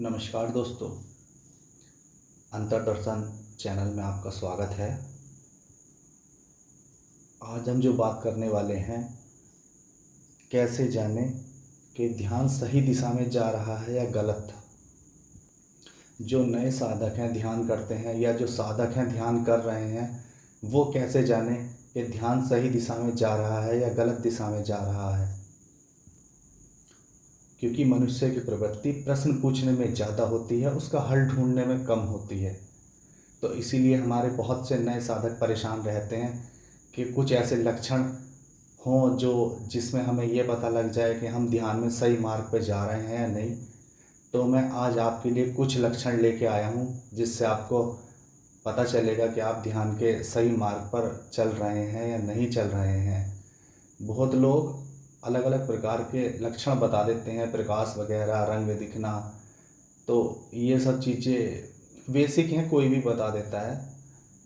नमस्कार दोस्तों, अंतरदर्शन चैनल में आपका स्वागत है। आज हम जो बात करने वाले हैं, कैसे जानें कि ध्यान सही दिशा में जा रहा है या गलत। जो नए साधक हैं, ध्यान करते हैं, या जो साधक हैं ध्यान कर रहे हैं, वो कैसे जानें कि ध्यान सही दिशा में जा रहा है या गलत दिशा में जा रहा है। क्योंकि मनुष्य की प्रवृत्ति प्रश्न पूछने में ज़्यादा होती है, उसका हल ढूंढने में कम होती है। तो इसीलिए हमारे बहुत से नए साधक परेशान रहते हैं कि कुछ ऐसे लक्षण हों जिसमें हमें ये पता लग जाए कि हम ध्यान में सही मार्ग पर जा रहे हैं या नहीं। तो मैं आज आपके लिए कुछ लक्षण लेके आया हूँ, जिससे आपको पता चलेगा कि आप ध्यान के सही मार्ग पर चल रहे हैं या नहीं चल रहे हैं। बहुत लोग अलग अलग प्रकार के लक्षण बता देते हैं, प्रकाश वगैरह, रंग दिखना। तो ये सब चीज़ें बेसिक हैं, कोई भी बता देता है।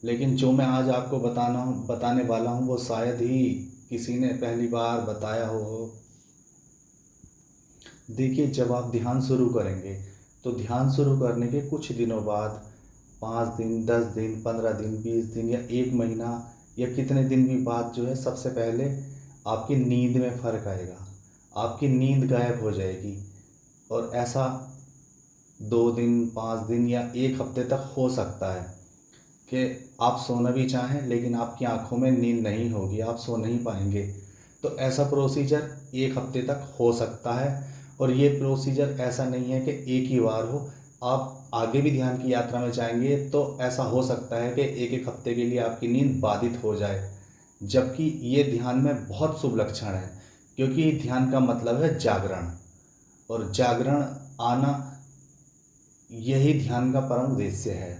लेकिन जो मैं आज आपको बताने वाला हूँ, वो शायद ही किसी ने पहली बार बताया हो। देखिए, जब आप ध्यान शुरू करेंगे तो ध्यान शुरू करने के कुछ दिनों बाद, 5 दिन, 10 दिन, 15 दिन, 20 दिन या 1 महीना या कितने दिन भी बाद जो है, सबसे पहले आपकी नींद में फ़र्क आएगा। आपकी नींद गायब हो जाएगी। और ऐसा 2 दिन, 5 दिन या 1 हफ्ते तक हो सकता है कि आप सोना भी चाहें लेकिन आपकी आंखों में नींद नहीं होगी, आप सो नहीं पाएंगे। तो ऐसा प्रोसीजर 1 हफ्ते तक हो सकता है। और ये प्रोसीजर ऐसा नहीं है कि एक ही बार हो। आप आगे भी ध्यान की यात्रा में जाएंगे तो ऐसा हो सकता है कि एक एक हफ्ते के लिए आपकी नींद बाधित हो जाए, जबकि ये ध्यान में बहुत शुभ लक्षण है। क्योंकि ध्यान का मतलब है जागरण, और जागरण आना यही ध्यान का परम उद्देश्य है।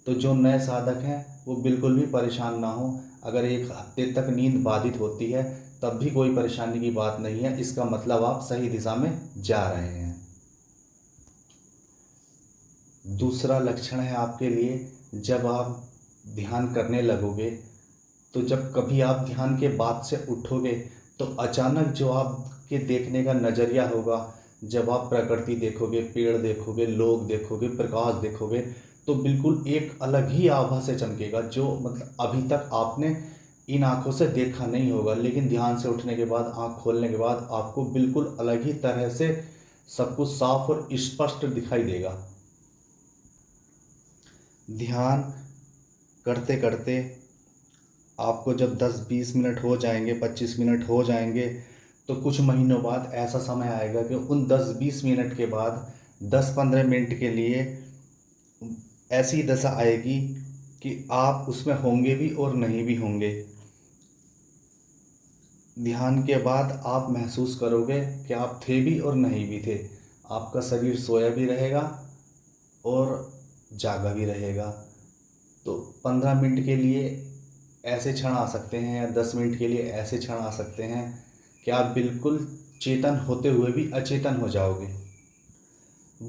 तो जो नए साधक हैं वो बिल्कुल भी परेशान ना हो। अगर 1 हफ्ते तक नींद बाधित होती है तब भी कोई परेशानी की बात नहीं है, इसका मतलब आप सही दिशा में जा रहे हैं। दूसरा लक्षण है आपके लिए, जब आप ध्यान करने लगोगे, तो जब कभी आप ध्यान के बाद से उठोगे तो अचानक जो आपके देखने का नज़रिया होगा, जब आप प्रकृति देखोगे, पेड़ देखोगे, लोग देखोगे, प्रकाश देखोगे, तो बिल्कुल एक अलग ही आभा से चमकेगा, जो मतलब अभी तक आपने इन आँखों से देखा नहीं होगा। लेकिन ध्यान से उठने के बाद, आँख खोलने के बाद आपको बिल्कुल अलग ही तरह से सब कुछ साफ और स्पष्ट दिखाई देगा। ध्यान करते करते आपको जब 10-20 मिनट हो जाएंगे, 25 मिनट हो जाएंगे, तो कुछ महीनों बाद ऐसा समय आएगा कि उन 10-20 मिनट के बाद 10-15 मिनट के लिए ऐसी दशा आएगी कि आप उसमें होंगे भी और नहीं भी होंगे। ध्यान के बाद आप महसूस करोगे कि आप थे भी और नहीं भी थे। आपका शरीर सोया भी रहेगा और जागा भी रहेगा। तो 15 मिनट के लिए ऐसे क्षण आ सकते हैं, या 10 मिनट के लिए ऐसे क्षण आ सकते हैं कि आप बिल्कुल चेतन होते हुए भी अचेतन हो जाओगे।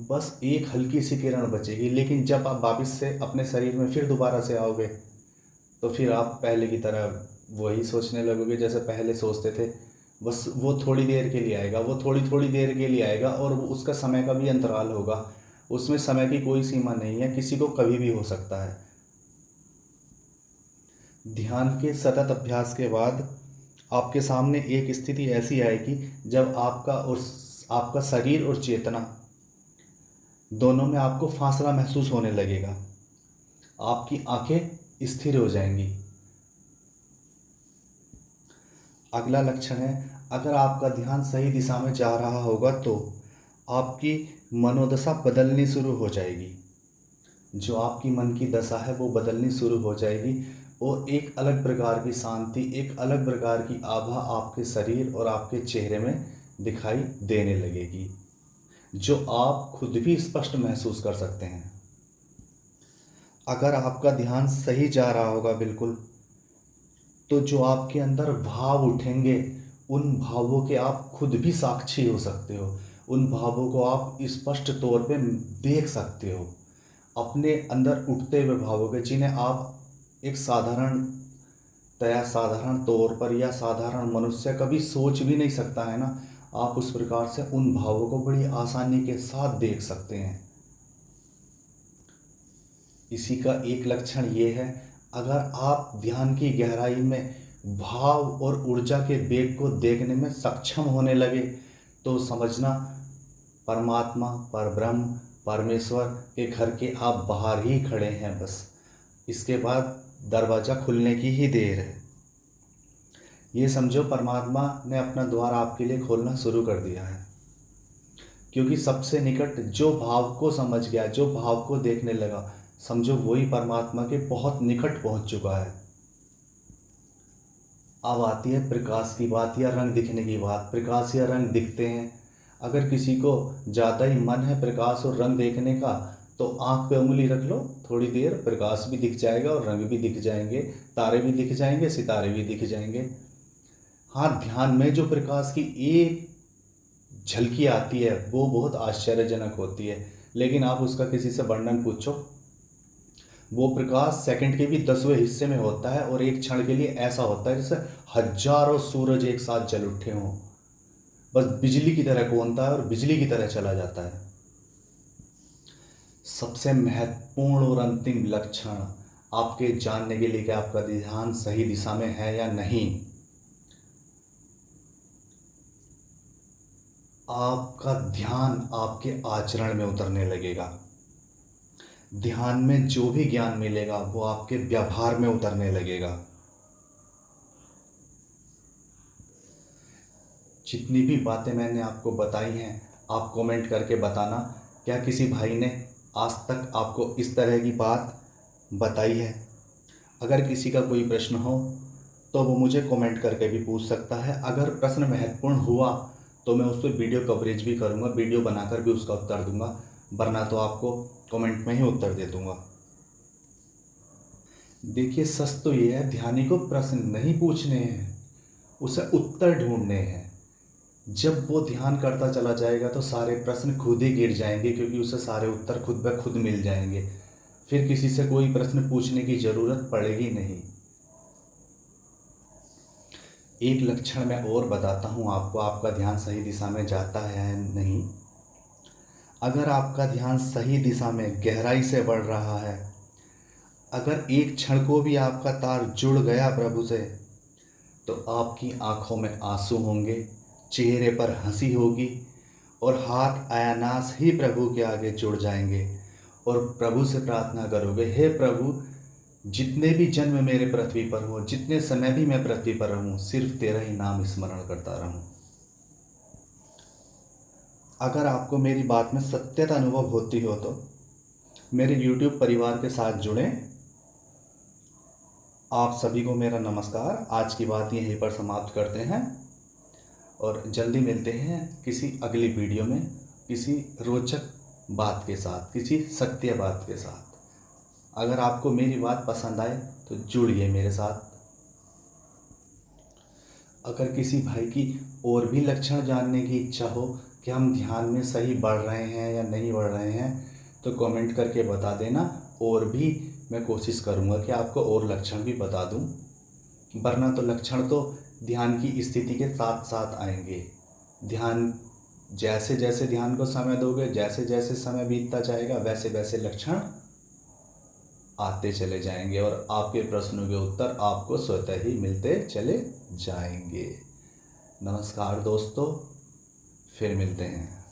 बस एक हल्की सी किरण बचेगी, लेकिन जब आप वापस से अपने शरीर में फिर दोबारा से आओगे, तो फिर आप पहले की तरह वही सोचने लगोगे जैसे पहले सोचते थे। बस वो थोड़ी देर के लिए आएगा, वो थोड़ी थोड़ी देर के लिए आएगा, और वो उसका समय का भी अंतराल होगा। उसमें समय की कोई सीमा नहीं है, किसी को कभी भी हो सकता है। ध्यान के सतत अभ्यास के बाद आपके सामने एक स्थिति ऐसी आएगी जब आपका शरीर और चेतना दोनों में आपको फासला महसूस होने लगेगा। आपकी आंखें स्थिर हो जाएंगी। अगला लक्षण है, अगर आपका ध्यान सही दिशा में जा रहा होगा तो आपकी मनोदशा बदलनी शुरू हो जाएगी। जो आपकी मन की दशा है वो बदलनी शुरू हो जाएगी, और एक अलग प्रकार की शांति, एक अलग प्रकार की आभा आपके शरीर और आपके चेहरे में दिखाई देने लगेगी, जो आप खुद भी स्पष्ट महसूस कर सकते हैं। अगर आपका ध्यान सही जा रहा होगा बिल्कुल, तो जो आपके अंदर भाव उठेंगे, उन भावों के आप खुद भी साक्षी हो सकते हो। उन भावों को आप स्पष्ट तौर पे देख सकते हो, अपने अंदर उठते हुए भावों के, जिन्हें आप एक साधारण तौर पर या साधारण मनुष्य कभी सोच भी नहीं सकता है ना। आप उस प्रकार से उन भावों को बड़ी आसानी के साथ देख सकते हैं। इसी का एक लक्षण ये है, अगर आप ध्यान की गहराई में भाव और ऊर्जा के वेग को देखने में सक्षम होने लगे तो समझना परमात्मा, परब्रह्म, परमेश्वर के घर के आप बाहर ही खड़े हैं। बस इसके बाद दरवाज़ा खुलने की ही देर है। ये समझो परमात्मा ने अपना द्वार आपके लिए खोलना शुरू कर दिया है, क्योंकि सबसे निकट जो भाव को समझ गया, जो भाव को देखने लगा, समझो वही परमात्मा के बहुत निकट पहुंच चुका है। अब आती है प्रकाश की बात या रंग दिखने की बात। प्रकाश या रंग दिखते हैं। अगर किसी को ज़्यादा ही मन है प्रकाश और रंग देखने का तो आँख पे उंगली रख लो, थोड़ी देर प्रकाश भी दिख जाएगा और रंग भी दिख जाएंगे, तारे भी दिख जाएंगे, सितारे भी दिख जाएंगे। हाँ, ध्यान में जो प्रकाश की एक झलकी आती है वो बहुत आश्चर्यजनक होती है, लेकिन आप उसका किसी से वर्णन पूछो, वो प्रकाश सेकंड के भी 10वें हिस्से में होता है और एक क्षण के लिए ऐसा होता है जैसे हजारों सूरज एक साथ जल उठे हों। बस बिजली की तरह कौंधता है और बिजली की तरह चला जाता है। सबसे महत्वपूर्ण और अंतिम लक्षण आपके जानने के लिए कि आपका ध्यान सही दिशा में है या नहीं, आपका ध्यान आपके आचरण में उतरने लगेगा। ध्यान में जो भी ज्ञान मिलेगा वो आपके व्यवहार में उतरने लगेगा। जितनी भी बातें मैंने आपको बताई हैं, आप कमेंट करके बताना, क्या किसी भाई ने आज तक आपको इस तरह की बात बताई है? अगर किसी का कोई प्रश्न हो तो वो मुझे कमेंट करके भी पूछ सकता है। अगर प्रश्न महत्वपूर्ण हुआ तो मैं उस पर वीडियो कवरेज भी करूँगा, वीडियो बनाकर भी उसका उत्तर दूंगा, वरना तो आपको कमेंट में ही उत्तर दे दूंगा। देखिए, सच तो ये है, ध्यानी को प्रश्न नहीं पूछने हैं, उसे उत्तर ढूंढने हैं। जब वो ध्यान करता चला जाएगा तो सारे प्रश्न खुद ही गिर जाएंगे, क्योंकि उसे सारे उत्तर खुद ब खुद मिल जाएंगे। फिर किसी से कोई प्रश्न पूछने की ज़रूरत पड़ेगी नहीं। एक लक्षण मैं और बताता हूँ आपको, आपका ध्यान सही दिशा में जाता है या नहीं। अगर आपका ध्यान सही दिशा में गहराई से बढ़ रहा है, अगर एक क्षण को भी आपका तार जुड़ गया प्रभु से, तो आपकी आंखों में आंसू होंगे, चेहरे पर हंसी होगी और हाथ अनायास ही प्रभु के आगे जुड़ जाएंगे और प्रभु से प्रार्थना करोगे, हे प्रभु, जितने भी जन्म मेरे पृथ्वी पर हो, जितने समय भी मैं पृथ्वी पर रहूं, सिर्फ तेरा ही नाम स्मरण करता रहूं। अगर आपको मेरी बात में सत्यता अनुभव होती हो तो मेरे YouTube परिवार के साथ जुड़ें। आप सभी को मेरा नमस्कार। आज की बात यहीं पर समाप्त करते हैं और जल्दी मिलते हैं किसी अगली वीडियो में, किसी रोचक बात के साथ, किसी सत्य बात के साथ। अगर आपको मेरी बात पसंद आए तो जुड़िए मेरे साथ। अगर किसी भाई की और भी लक्षण जानने की इच्छा हो कि हम ध्यान में सही बढ़ रहे हैं या नहीं बढ़ रहे हैं, तो कमेंट करके बता देना, और भी मैं कोशिश करूँगा कि आपको और लक्षण भी बता दूँ। वरना तो लक्षण तो ध्यान की स्थिति के साथ साथ आएंगे। ध्यान जैसे जैसे ध्यान को समय दोगे, जैसे जैसे समय बीतता जाएगा, वैसे वैसे लक्षण आते चले जाएंगे और आपके प्रश्नों के उत्तर आपको स्वतः ही मिलते चले जाएंगे। नमस्कार दोस्तों, फिर मिलते हैं।